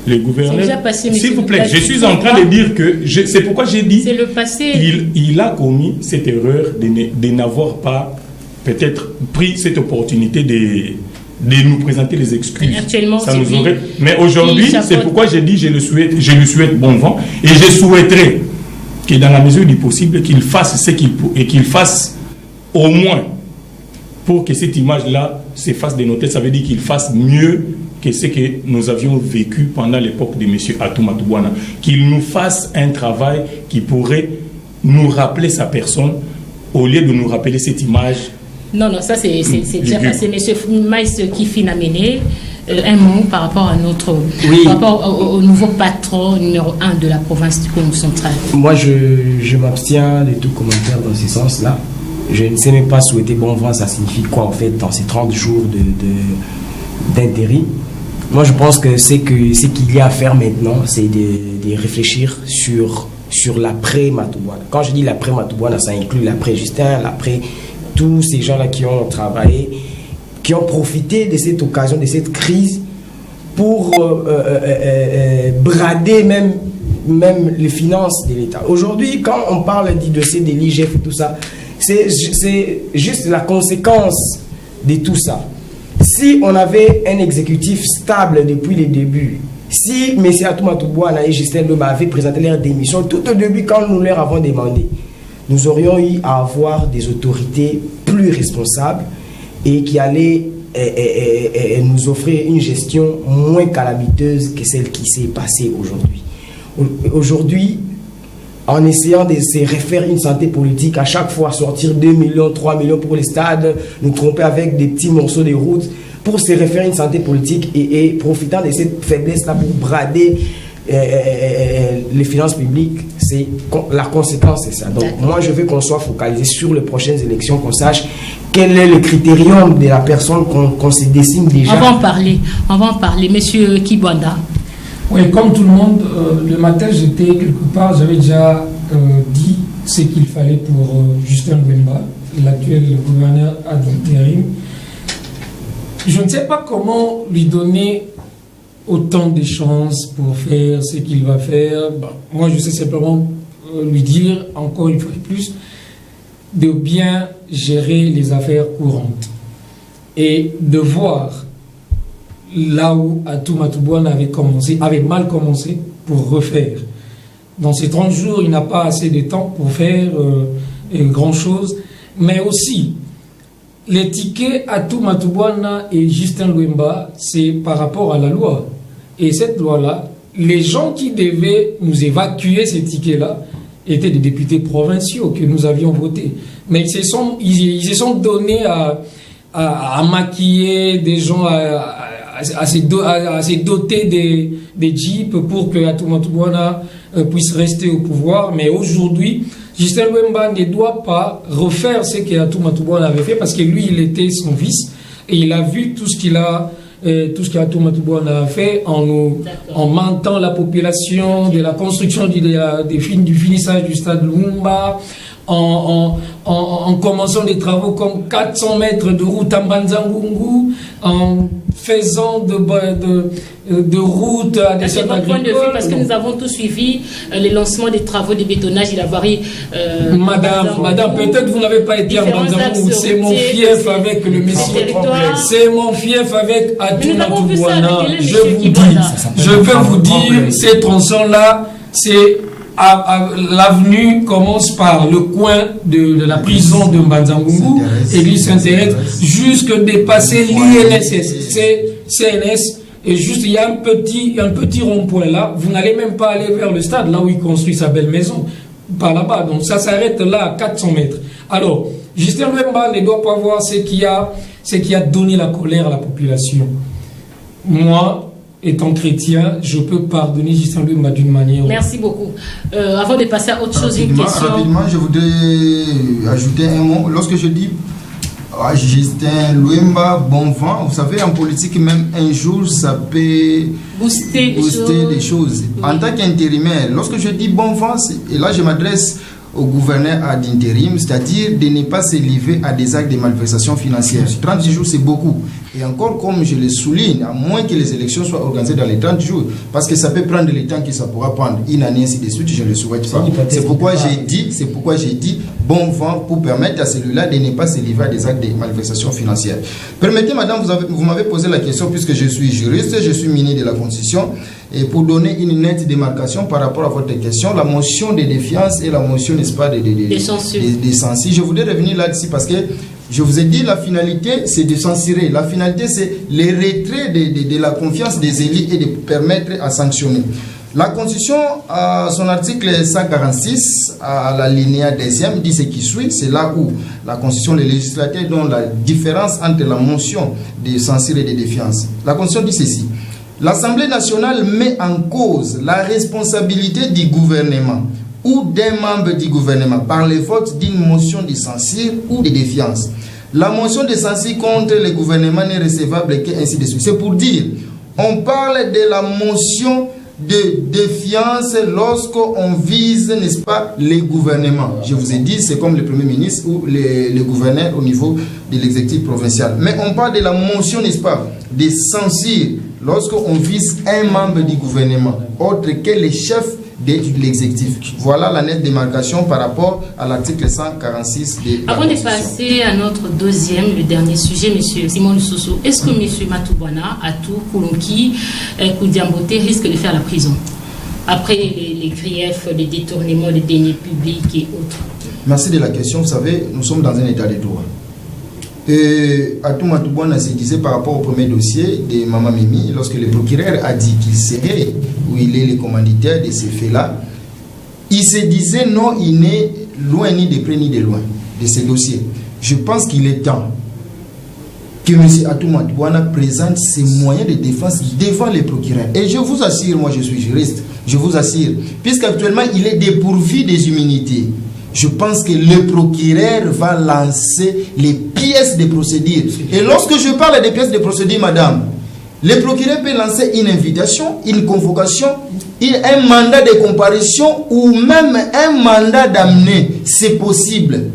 Le gouverneur, s'il vous plaît, je suis en train de dire que, c'est pourquoi j'ai dit, c'est le passé. Il a commis cette erreur de n'avoir pas peut-être pris cette opportunité de nous présenter les excuses. Actuellement, ça nous aurait... Mais aujourd'hui, c'est pourquoi j'ai dit je lui souhaite bon vent et je souhaiterais que dans la mesure du possible, qu'il fasse ce qu'il peut et qu'il fasse au moins pour que cette image-là s'efface de nos têtes. Ça veut dire qu'il fasse mieux que ce que nous avions vécu pendant l'époque de M. Atou Matoubuana, qu'il nous fasse un travail qui pourrait nous rappeler sa personne au lieu de nous rappeler cette image. Non, ça c'est déjà passé. M. Maïs qui finit amené un mot par rapport à notre par rapport au nouveau patron numéro 1 de la province du Congo central. Moi je m'abstiens de tout commentaire dans ce sens-là. Je ne sais même pas souhaiter bon vent, ça signifie quoi en fait dans ces 30 jours d'intérim. Moi, je pense que ce qu'il y a à faire maintenant, c'est de réfléchir sur l'après-Matoubuana. Quand je dis l'après-Matoubuana, ça inclut l'après-Justin, l'après tous ces gens-là qui ont travaillé, qui ont profité de cette occasion, de cette crise, pour brader même même les finances de l'État. Aujourd'hui, quand on parle du dossier de l'IGF et tout ça, c'est juste la conséquence de tout ça. Si on avait un exécutif stable depuis le début, si M. Atoumata Bouana et Justin Lwemba avaient présenté leur démission tout au début quand nous leur avons demandé, nous aurions eu à avoir des autorités plus responsables et qui allaient nous offrir une gestion moins calamiteuse que celle qui s'est passée aujourd'hui. Aujourd'hui, en essayant de se refaire une santé politique, à chaque fois sortir 2 millions, 3 millions pour les stades, nous tromper avec des petits morceaux de route, pour se refaire une santé politique et profitant de cette faiblesse-là pour brader les finances publiques, c'est la conséquence, c'est ça. Donc moi je veux qu'on soit focalisé sur les prochaines élections, qu'on sache quel est le critérium de la personne qu'on se dessine déjà. On va en parler. Monsieur Kibwanda. Oui, comme tout le monde, le matin j'étais quelque part, j'avais déjà dit ce qu'il fallait pour Justin Lwemba, l'actuel gouverneur ad interim. Je ne sais pas comment lui donner autant de chances pour faire ce qu'il va faire. Bon, moi, je sais simplement lui dire, encore une fois de plus, de bien gérer les affaires courantes et de voir là où Atoumata Bouana avait mal commencé pour refaire. Dans ces 30 jours, il n'a pas assez de temps pour faire grand-chose, mais aussi les tickets Atoumata Bouana et Justin Lwemba, c'est par rapport à la loi. Et cette loi-là, les gens qui devaient nous évacuer ces tickets-là étaient des députés provinciaux que nous avions votés. Mais ils se sont donnés à maquiller des gens, à se doter des jeeps pour que Atoumata Bouana puisse rester au pouvoir. Mais aujourd'hui, Justin Lwemba ne doit pas refaire ce que Atoumata Bouana avait fait parce que lui, il était son fils et il a vu tout ce qu'Atoumata Bouana a fait en mentant la population de la construction du finissage du stade Lumumba, en commençant des travaux comme 400 mètres de route à Mbanza-Ngungu, en faisant de route à des centres agricoles. Parce que nous avons tous suivi les lancements des travaux de bétonnage et l'avarie. Madame, peut-être vous n'avez pas été à Mbanza-Ngungu. C'est mon fief avec le monsieur. C'est mon fief avec Atoumata Bouana. Je veux vous dire, ces tronçons-là, c'est l'avenue commence par le coin de la prison de Mbanza-Ngungu, église Saint-Thérèse, jusque dépasser l'INSS, CNS, et juste il y a un petit rond-point là, vous n'allez même pas aller vers le stade, là où il construit sa belle maison, par là-bas, donc ça s'arrête là à 400 mètres. Alors, Justin Lwemba ne doit pas voir ce qui a donné la colère à la population. Moi, étant chrétien, je peux pardonner Justin Lwemba d'une manière. Merci beaucoup. Avant de passer à autre chose, une question. Rapidement, je voudrais ajouter un mot. Lorsque je dis Justin Lwemba, bon vent, vous savez, en politique, même un jour, ça peut booster des choses. Oui. En tant qu'intérimaire, lorsque je dis bon vent, et là je m'adresse au gouverneur ad intérim, c'est-à-dire de ne pas se livrer à des actes de malversation financière. 30 jours, c'est beaucoup. Et encore, comme je le souligne, à moins que les élections soient organisées dans les 30 jours, parce que ça peut prendre le temps que ça pourra prendre, une année, ainsi de suite, je ne le souhaite pas. C'est pourquoi j'ai dit bon vent pour permettre à celui-là de ne pas se livrer à des actes de malversation financière. Permettez, madame, vous m'avez posé la question, puisque je suis juriste, je suis ministre de la Constitution, et pour donner une nette démarcation par rapport à votre question, la motion de défiance et la motion, n'est-ce pas, des censures. Je voudrais revenir là-dessus parce que je vous ai dit, la finalité, c'est de censurer. La finalité, c'est le retrait de la confiance des élus et de permettre à sanctionner. La Constitution, à son article 146, à la linéa 2e, dit ce qui suit. C'est là où la Constitution, les législateurs donnent la différence entre la motion de censure et de défiance. La Constitution dit ceci. L'Assemblée nationale met en cause la responsabilité du gouvernement ou d'un membre du gouvernement par le vote d'une motion de censure ou de défiance. La motion de censure contre le gouvernement n'est recevable qu'ainsi de suite. C'est pour dire, on parle de la motion de défiance lorsqu'on vise, n'est-ce pas, les gouvernements. Je vous ai dit, c'est comme le Premier ministre ou le gouverneur au niveau de l'exécutif provincial. Mais on parle de la motion, n'est-ce pas, de censure lorsqu'on vise un membre du gouvernement, autre que le chef de l'exécutif. Voilà la nette démarcation par rapport à l'article 146 de la Avant de Constitution. passer à notre deuxième, le dernier sujet, M. Simon Lussoso, est-ce que M. Matubwana, Atou, Koulonki, Koudiambote risque de faire la prison après les griefs, les détournements, les deniers publics et autres? Merci de la question. Vous savez, nous sommes dans un état de droit. Atou Matubwana se disait par rapport au premier dossier de Maman Mimi, lorsque le procureur a dit qu'il serait, où il est le commanditaire de ces faits-là, il se disait non, il n'est loin ni de près ni de loin de ces dossiers. Je pense qu'il est temps que M. Atou Matubwana présente ses moyens de défense devant les procureurs. Et je vous assure, moi je suis juriste, je vous assure, puisqu'actuellement il est dépourvu des immunités, je pense que le procureur va lancer les pièces de procédure. Et lorsque je parle des pièces de procédure, madame, le procureur peut lancer une invitation, une convocation, un mandat de comparution ou même un mandat d'amener. C'est possible.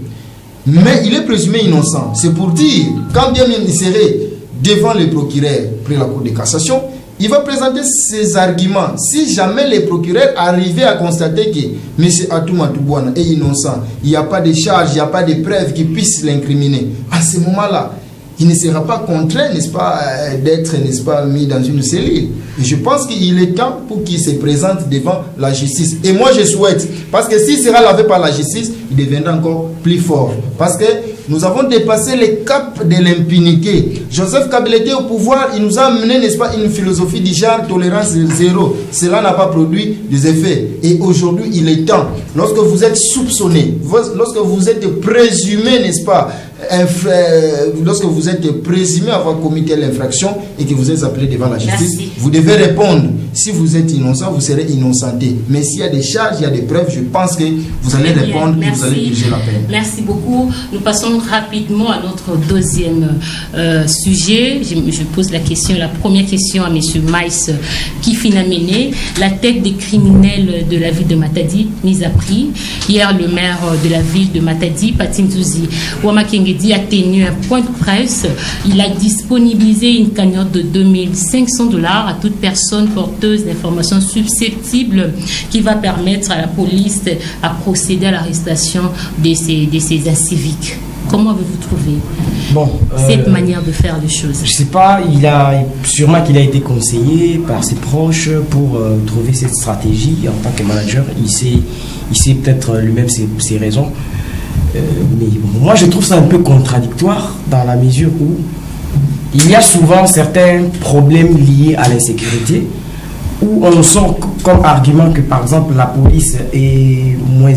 Mais il est présumé innocent. C'est pour dire, quand bien même il serait devant le procureur près la Cour de cassation, il va présenter ses arguments. Si jamais les procureurs arrivaient à constater que M. Atou Matubwana est innocent, il n'y a pas de charge, il n'y a pas de preuves qui puissent l'incriminer, à ce moment-là, il ne sera pas contraint, n'est-ce pas, d'être, n'est-ce pas, mis dans une cellule. Et je pense qu'il est temps pour qu'il se présente devant la justice. Et moi, je souhaite, parce que s'il sera lavé par la justice, il deviendra encore plus fort. Parce que nous avons dépassé le cap de l'impunité. Joseph Kabila était au pouvoir, il nous a amené, n'est-ce pas, une philosophie du genre tolérance zéro. Cela n'a pas produit des effets. Et aujourd'hui, il est temps, lorsque vous êtes soupçonné, lorsque vous êtes présumé, n'est-ce pas, lorsque vous êtes présumé avoir commis telle infraction et que vous êtes appelé devant la justice, merci, vous devez répondre. Si vous êtes innocent, vous serez innocenté. Mais s'il y a des charges, il y a des preuves, je pense que vous allez répondre et vous allez purger la peine. Merci beaucoup. Nous passons rapidement à notre deuxième sujet. Je pose la première question à M. Maïs Kifinamene, la tête des criminels de la ville de Matadi, mise à prix. Hier, le maire de la ville de Matadi, Patindouzi Ouamakengedi, a tenu un point de presse. Il a disponibilisé une cagnotte de $2500 à toute personne porteuse d'informations susceptibles qui va permettre à la police à procéder à l'arrestation de ces inciviques. Comment avez-vous trouvé cette manière de faire les choses? Je ne sais pas, sûrement qu'il a été conseillé par ses proches pour trouver cette stratégie en tant que manager. Il sait peut-être lui-même ses raisons. Mais moi, je trouve ça un peu contradictoire dans la mesure où il y a souvent certains problèmes liés à l'insécurité où on sort comme argument que, par exemple, la police est moins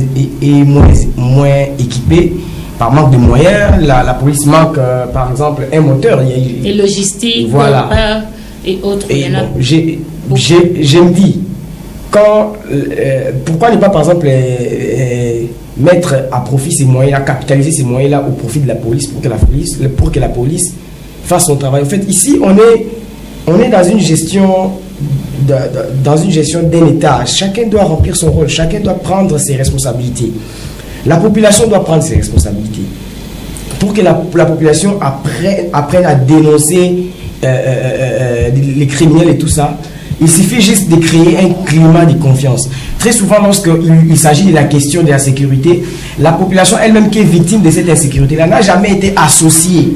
équipée par manque de moyens. La police manque, par exemple, un moteur. Et logistique, voilà. Et autres. Je me dis, pourquoi ne pas, par exemple, mettre à profit ces moyens-là, capitaliser ces moyens-là au profit de la police pour que la police fasse son travail. En fait, ici, on est dans une gestion d'un État. Chacun doit remplir son rôle, chacun doit prendre ses responsabilités. La population doit prendre ses responsabilités. Pour que la population apprenne à dénoncer les criminels et tout ça, il suffit juste de créer un climat de confiance. Très souvent, lorsqu'il s'agit de la question de la sécurité, la population elle-même qui est victime de cette insécurité-là n'a jamais été associée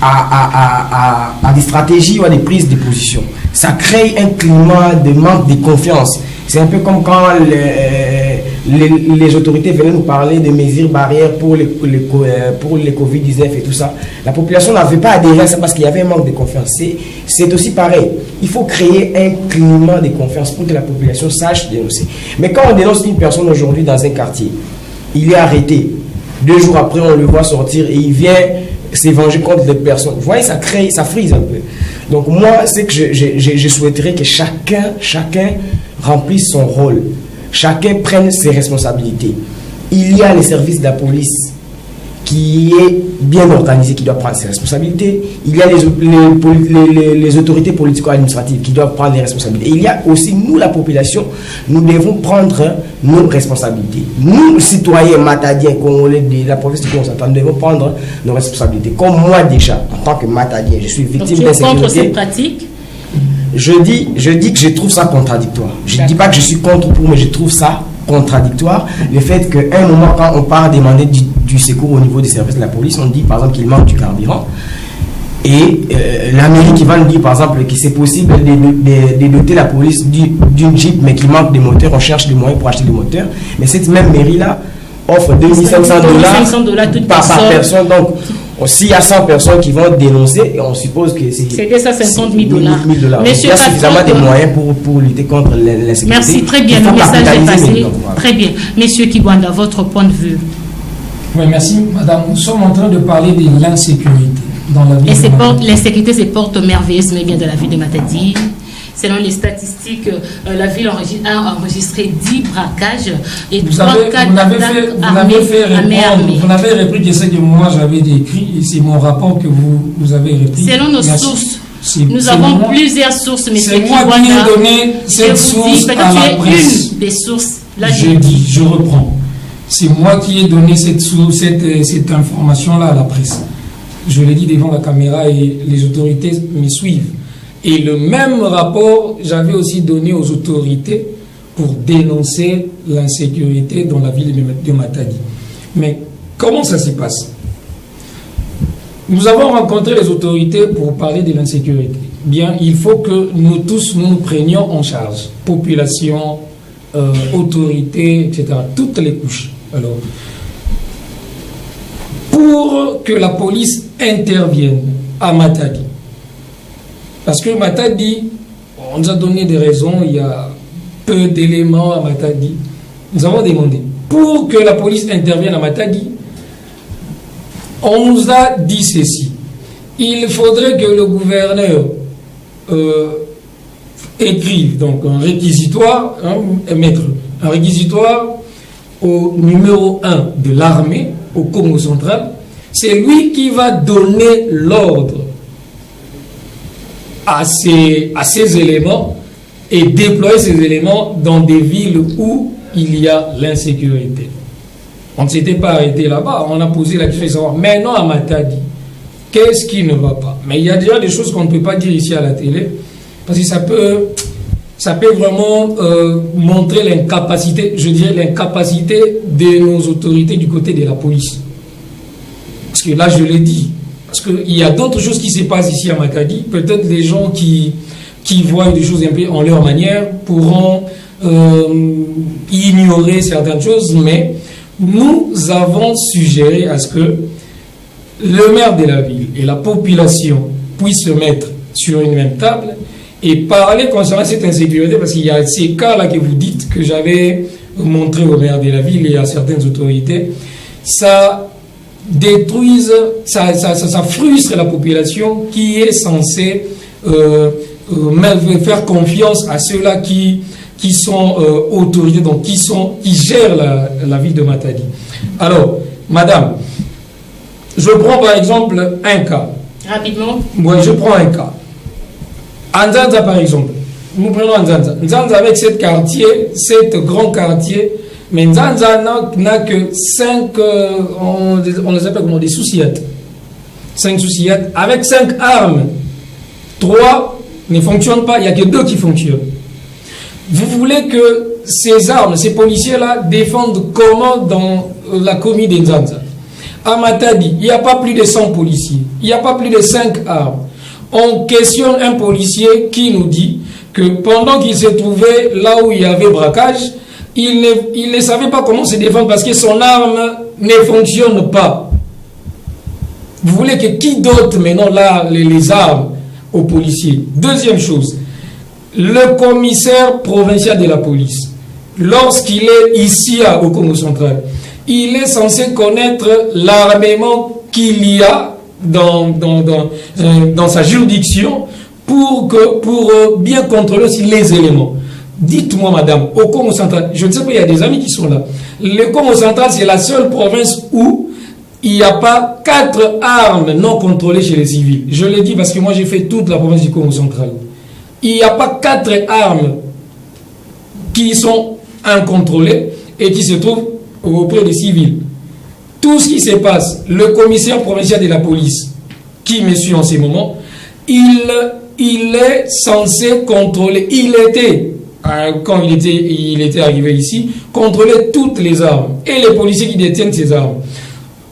à des stratégies ou à des prises de position. Ça crée un climat de manque de confiance. C'est un peu comme quand les autorités venaient nous parler de mesures barrières pour les Covid-19 et tout ça. La population n'avait pas adhéré à ça parce qu'il y avait un manque de confiance. C'est aussi pareil. Il faut créer un climat de confiance pour que la population sache dénoncer. Mais quand on dénonce une personne aujourd'hui dans un quartier, il est arrêté. 2 jours après, on le voit sortir et il vient se venger contre les personnes. Vous voyez, ça frise un peu. Donc moi, c'est que je souhaiterais que chacun remplisse son rôle. Chacun prenne ses responsabilités. Il y a les services de la police qui est bien organisé, qui doit prendre ses responsabilités. Il y a les autorités politico-administratives qui doivent prendre les responsabilités. Et il y a aussi nous, la population, nous devons prendre nos responsabilités. Nous, citoyens matadiens, congolais de la province du Congo-Central, nous devons prendre nos responsabilités. Comme moi déjà, en tant que matadien, je suis victime d'insécurité. Donc tu es contre cette pratique? Je dis que je trouve ça contradictoire. Je ne dis pas que je suis contre ou pour, mais je trouve ça contradictoire. Le fait qu'à un moment, quand on part demander du secours au niveau des services de la police, on dit par exemple qu'il manque du carburant. Et la mairie qui va nous dire par exemple que c'est possible de doter la police d'une Jeep, mais qu'il manque des moteurs, on cherche des moyens pour acheter des moteurs. Mais cette même mairie-là offre $2,500 par personne. Donc, s'il y a 100 personnes qui vont dénoncer, et on suppose que c'est $250,000. Il y a suffisamment de moyens pour lutter contre l'insécurité. Merci, très bien, le message est passé. Très bien. Monsieur Kibwanda, votre point de vue. Oui, merci, madame. Nous sommes en train de parler de l'insécurité dans la ville. Et l'insécurité se porte merveilleusement bien de la ville de Matadi. Selon les statistiques, la ville a enregistré 10 braquages et 3 cas d'attaques armées. Vous n'avez repris que ce que moi j'avais décrit et c'est mon rapport que vous avez repris. Selon nos sources, nous avons plusieurs sources, mais c'est moi qui ai donné cette source à la presse. Une des sources. Là, je reprends. C'est moi qui ai donné cette information-là à la presse. Je l'ai dit devant la caméra et les autorités me suivent. Et le même rapport, j'avais aussi donné aux autorités pour dénoncer l'insécurité dans la ville de Matadi. Mais comment ça se passe? Nous avons rencontré les autorités pour parler de l'insécurité. Bien, il faut que nous tous nous prenions en charge. Population, autorités, etc. Toutes les couches. Alors, pour que la police intervienne à Matadi, parce que Matadi, on nous a donné des raisons, il y a peu d'éléments à Matadi. Nous avons demandé, pour que la police intervienne à Matadi, on nous a dit ceci. Il faudrait que le gouverneur écrive donc un réquisitoire, mettre un réquisitoire au numéro 1 de l'armée, au Congo central. C'est lui qui va donner l'ordre à ces éléments et déployer ces éléments dans des villes où il y a l'insécurité. On ne s'était pas arrêté là-bas, on a posé la question de savoir, maintenant à Matadi, qu'est-ce qui ne va pas? Mais il y a déjà des choses qu'on ne peut pas dire ici à la télé, parce que ça peut vraiment montrer l'incapacité, je dirais l'incapacité de nos autorités du côté de la police. Parce que là, je l'ai dit, parce qu'il y a d'autres choses qui se passent ici à Matadi. Peut-être les gens qui voient des choses un peu en leur manière pourront ignorer certaines choses, mais nous avons suggéré à ce que le maire de la ville et la population puissent se mettre sur une même table et parler concernant cette insécurité, parce qu'il y a ces cas-là que vous dites, que j'avais montré au maire de la ville et à certaines autorités. Ça détruise, ça frustre la population qui est censée faire confiance à ceux-là qui sont autorités, donc qui gèrent la ville de Matadi. Alors, madame, je prends par exemple un cas. Rapidement. Oui, je prends un cas. Nzanza, par exemple. Nous prenons Nzanza. Nzanza, avec cet grand quartier, mais Nzanza n'a que 5, on les appelle comment, des souciettes. 5 souciettes, avec 5 armes. 3 ne fonctionnent pas, il n'y a que 2 qui fonctionnent. Vous voulez que ces armes, ces policiers-là, défendent comment dans la commune de Nzanza? À Matadi, il n'y a pas plus de 100 policiers, il n'y a pas plus de 5 armes. On questionne un policier qui nous dit que pendant qu'il se trouvait là où il y avait braquage, il ne savait pas comment se défendre parce que son arme ne fonctionne pas. Vous voulez que qui dote maintenant là les armes aux policiers? Deuxième chose, le commissaire provincial de la police, lorsqu'il est ici au Congo central, il est censé connaître l'armement qu'il y a dans sa juridiction pour bien contrôler aussi les éléments. Dites-moi, madame, au Congo central, je ne sais pas, il y a des amis qui sont là. Le Congo central, c'est la seule province où il n'y a pas 4 armes non contrôlées chez les civils. Je l'ai dit parce que moi, j'ai fait toute la province du Congo central. Il n'y a pas 4 armes qui sont incontrôlées et qui se trouvent auprès des civils. Tout ce qui se passe, le commissaire provincial de la police, qui me suit en ces moments, il il est censé contrôler, quand il était arrivé ici, contrôler toutes les armes et les policiers qui détiennent ces armes.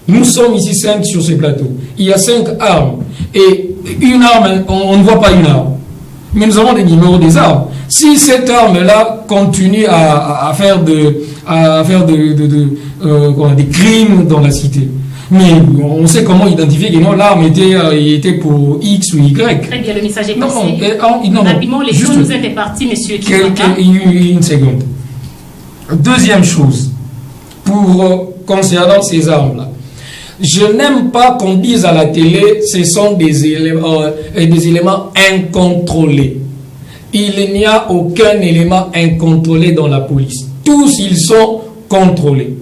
Nous sommes ici 5 sur ce plateau. Il y a 5 armes. Et une arme, on ne voit pas une arme. Mais nous avons des numéros des armes. Si cette arme-là continue à faire des crimes dans la cité, mais on sait comment identifier que non, l'arme était pour X ou Y. Très bien, le message est passé. Non, rapidement, les choses nous étaient partis, monsieur. Une seconde. Deuxième chose, concernant ces armes-là, je n'aime pas qu'on dise à la télé ce sont des éléments incontrôlés. Il n'y a aucun élément incontrôlé dans la police. Tous, ils sont contrôlés.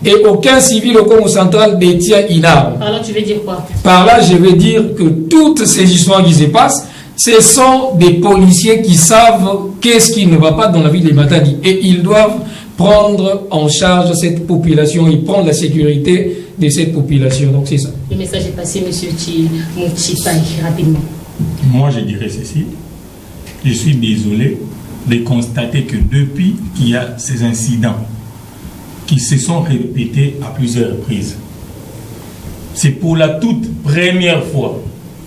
Et aucun civil au Congo central détient une arme. Par là, tu veux dire quoi? Par là, je veux dire que toutes ces histoires qui se passent, ce sont des policiers qui savent qu'est-ce qui ne va pas dans la vie des Matadi. Et ils doivent prendre en charge cette population et prendre la sécurité de cette population. Donc c'est ça. Le message est passé, monsieur Mouchipai, rapidement. Moi, je dirais ceci. Je suis désolé de constater que depuis qu'il y a ces incidents qui se sont répétés à plusieurs reprises, c'est pour la toute première fois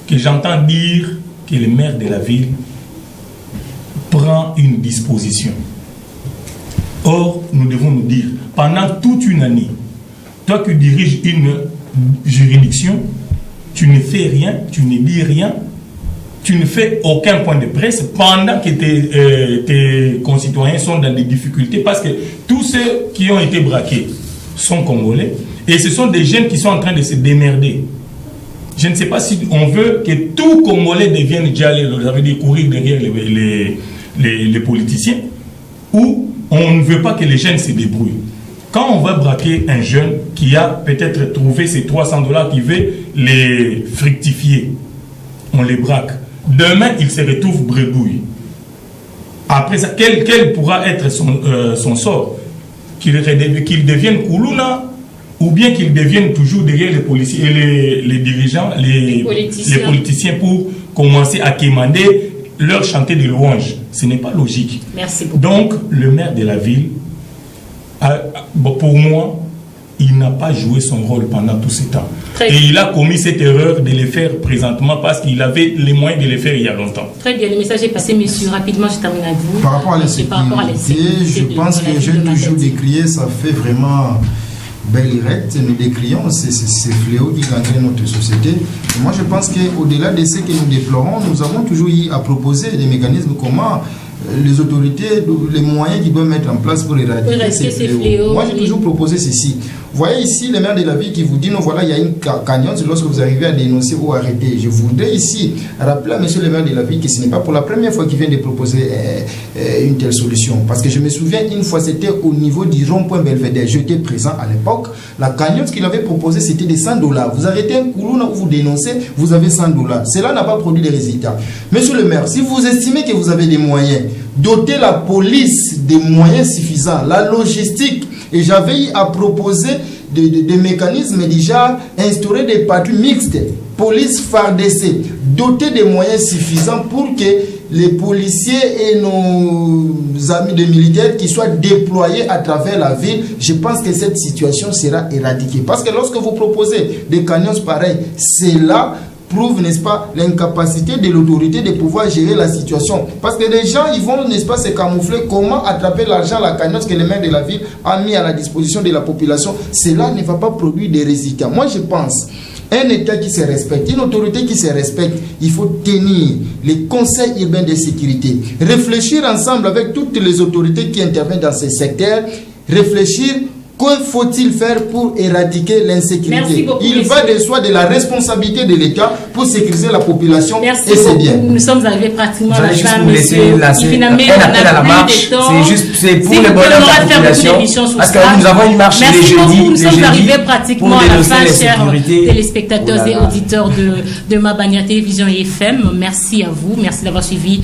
que j'entends dire que le maire de la ville prend une disposition. Or, nous devons nous dire, pendant toute une année, toi qui diriges une juridiction, tu ne fais rien, tu ne dis rien, tu ne fais aucun point de presse pendant que tes concitoyens sont dans des difficultés, parce que tous ceux qui ont été braqués sont congolais et ce sont des jeunes qui sont en train de se démerder. Je ne sais pas si on veut que tout Congolais devienne djallé, ça veut dire courir derrière les politiciens, ou on ne veut pas que les jeunes se débrouillent. Quand on va braquer un jeune qui a peut-être trouvé ces $300 qui veut les fructifier, on les braque. Demain, il se retrouve bredouille. Après ça, quel pourra être son sort? Qu'il devienne Koulouna, ou bien qu'il devienne toujours derrière les policiers et les dirigeants, les politiciens pour commencer à quémander leur chanter de louanges. Ce n'est pas logique. Merci beaucoup. Donc, le maire de la ville, pour moi, il n'a pas joué son rôle pendant tout ce temps. Et il a commis cette erreur de le faire présentement parce qu'il avait les moyens de le faire il y a longtemps. Très bien, le message est passé, monsieur. Rapidement, je termine avec vous. Par rapport à la sécurité, je pense que j'ai toujours décrié, ça fait vraiment belle errette. Nous décrions ces fléaux qui gangrènent notre société. Et moi, je pense qu'au-delà de ce que nous déplorons, nous avons toujours eu à proposer des mécanismes comment les autorités, les moyens qu'ils doivent mettre en place pour éradiquer ces fléaux. Moi, j'ai toujours proposé ceci. Vous voyez ici le maire de la ville qui vous dit non, voilà, il y a une cagnotte lorsque vous arrivez à dénoncer ou arrêter. Je voudrais ici rappeler à monsieur le maire de la ville que ce n'est pas pour la première fois qu'il vient de proposer une telle solution. Parce que je me souviens une fois, c'était au niveau du rond-point Belvédère. J'étais présent à l'époque. La cagnotte qu'il avait proposée, c'était des $100. Vous arrêtez un Koulouna où vous dénoncez, vous avez $100. Cela n'a pas produit de résultats. Monsieur le maire, si vous estimez que vous avez des moyens, dotez la police des moyens suffisants, la logistique. Et j'avais à proposer des mécanismes déjà, instaurer des patrouilles mixtes, police FARDC, doter des moyens suffisants pour que les policiers et nos amis de militaires qui soient déployés à travers la ville. Je pense que cette situation sera éradiquée. Parce que lorsque vous proposez des canyons pareils, c'est là prouve, n'est-ce pas, l'incapacité de l'autorité de pouvoir gérer la situation. Parce que les gens, ils vont, n'est-ce pas, se camoufler. Comment attraper l'argent, la cagnotte que le maire de la ville a mis à la disposition de la population. Cela ne va pas produire des résultats. Moi, je pense, un État qui se respecte, une autorité qui se respecte, il faut tenir les conseils urbains de sécurité. Réfléchir ensemble avec toutes les autorités qui interviennent dans ces secteurs. Réfléchir. Que faut-il faire pour éradiquer l'insécurité? Il va de soi de la responsabilité de l'État pour sécuriser la population. Merci et c'est bien. Nous sommes arrivés pratiquement à la fin, monsieur. C'est pour le bonheur de la population. Parce que nous avons une marche les jeudis. Nous sommes arrivés pratiquement à la fin, chers téléspectateurs et auditeurs de Mabania Télévision et FM. Merci à vous. Merci d'avoir suivi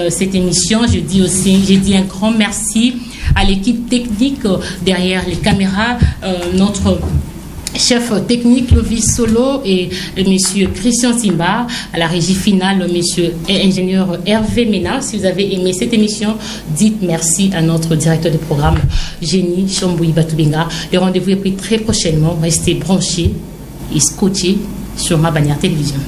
cette émission. J'ai dit un grand merci à l'équipe technique derrière les caméras, notre chef technique Lovis Solo et monsieur Christian Timba. À la régie finale, monsieur ingénieur Hervé Ménard. Si vous avez aimé cette émission, dites merci à notre directeur de programme, Génie Chamboui Batoubenga. Le rendez-vous est pris très prochainement. Restez branchés et scotchés sur ma bannière télévision.